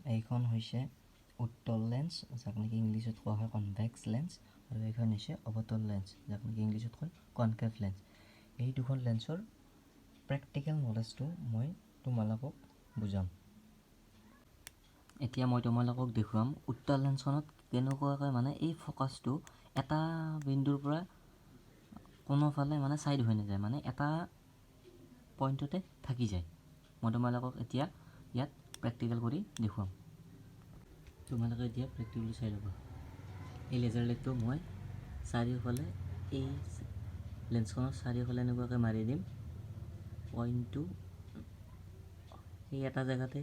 এইখন হৈছে উত্তল লেন্স, যাক নেকি ইংলিছত কোৱা হয় কনভেক্স লেন্স, আৰু এইখন হৈছে অৱতল লেন্স, যাক নেকি ইংলিছত কয় কনকেভ লেন্স। এই দুখন লেন্সৰ প্ৰেক্টিকেল নলেজটো মই তোমালোকক বুজাম। এতিয়া মই তোমালোকক দেখুৱাম উত্তল লেন্সখনত কেনেকুৱাকৈ মানে এই ফ'কাছটো এটা বিন্দুৰ পৰা কোনোফালে মানে ছাইড হৈ নাযায়, মানে এটা পইণ্টতে থাকি যায়। মই তোমালোকক এতিয়া ইয়াত প্ৰেক্টিকেল কৰি দেখুৱাম। তোমালোকে এতিয়া প্ৰেক্টিকেলি চাই ল'বা। এই লেজাৰ লাইটটো মই চাৰিওফালে এই লেন্সখনৰ চাৰিওফালে এনেকুৱাকৈ মাৰি দিম। পইণ্টটো সেই এটা জেগাতে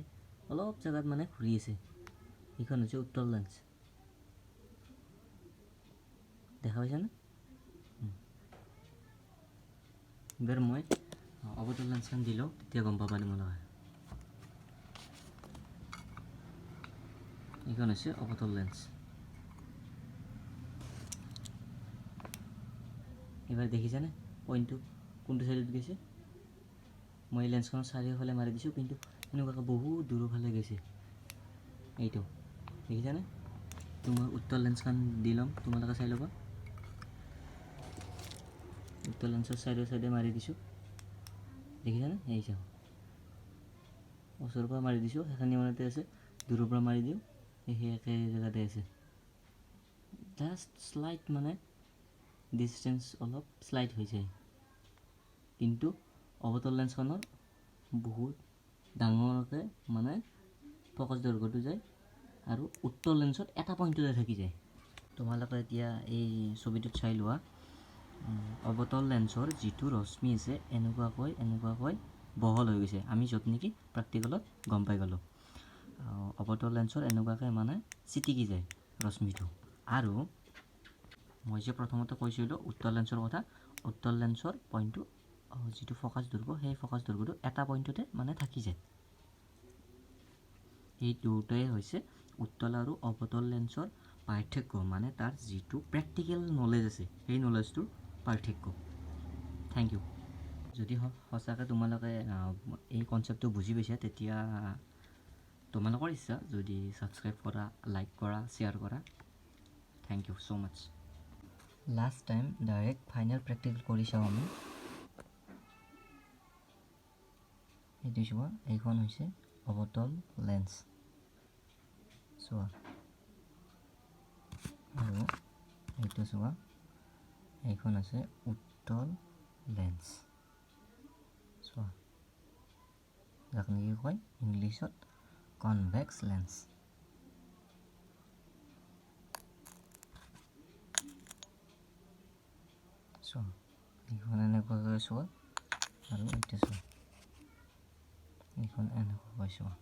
অলপ জেগাত মানে ঘূৰি আছে। এইখন হৈছে উত্তল লেন্স, দেখা পাইছানে? এইবাৰ মই অৱতল লেন্সখন দি লওঁ, তেতিয়া গম পাবা তোমালোকে। এইখন হৈছে অৱতল লেন্স। এইবাৰ দেখিছানে পইণ্টটো কোনটো চাইডত গৈছে? মই লেন্সখনৰ চাৰিওফালে মাৰি দিছোঁ, কিন্তু এনেকুৱাকৈ বহুত দূৰৰ ফালে গৈছে। এইটো দেখিছানে? মই উত্তল লেন্সখন দি ল'ম, তোমালোকে চাই ল'বা। উত্তল লেন্সৰ চাইডে মাৰি দিছোঁ, দেখিছানে? এই চাওঁ, ওচৰৰ পৰা মাৰি দিছোঁ, সেইখিনি মানতে আছে। দূৰৰ পৰা মাৰি দিওঁ, সেই একে জেগাতে আছে। জাষ্ট শ্লাইড মানে ডিষ্টেঞ্চ অলপ শ্লাইড হৈ যায়, কিন্তু অৱতল লেন্সখনৰ বহুত ডাঙৰকৈ মানে ফ'কাছ দৈৰ্ঘ্যটো যায়, আৰু উত্তল লেন্সত এটা পইণ্টতে থাকি যায়। তোমালোকে এতিয়া এই ছবিটোত চাই লোৱা, অৱতল লেন্সৰ যিটো ৰশ্মি আছে এনেকুৱাকৈ বহল হৈ গৈছে। আমি য'ত নেকি প্ৰেক্টিকেলত গম পাই গ'লোঁ। অৱতল লেন্সৰ এনেকুৱাকৈ মানে চিটিকি যায় ৰশ্মিটো। আৰু মই যে প্ৰথমতে কৈছিলোঁ উত্তল লেন্সৰ কথা, উত্তল লেন্সৰ পইণ্টটো যিটো ফ'কাছ দৈৰ্ঘ্য, সেই ফ'কাছ দৈৰ্ঘ্যটো এটা পইণ্টতে মানে থাকি যায়। এই দুয়োটাই হৈছে উত্তল আৰু অৱতল লেন্সৰ পাৰ্থক্য, মানে তাৰ যিটো প্ৰেক্টিকেল নলেজ আছে সেই নলেজটোৰ পাৰ্থক্য। Thank you. যদি সঁচাকৈ তোমালোকে এই কনচেপ্টটো বুজি পাইছা, তেতিয়া তোমালোকৰ ইচ্ছা, যদি ছাবস্ক্ৰাইব কৰা, লাইক কৰা, শ্বেয়াৰ কৰা। Thank you so' much. Last time direct final practical কৰি চাওঁ আমি। এইটো চোৱা, এইখন হৈছে অৱতল লেন্স, চোৱা, আৰু এইটো চোৱা, এইখন আছে উত্তল লেন্স, চোৱা, যাক নেকি কয় ইংলিছত কনভেক্স লেন্স। চোৱা, এইখন এনেকুৱাকৈ চোৱা, আৰু এইটো চোৱা, এইখন এনেকুৱাকৈ চোৱা।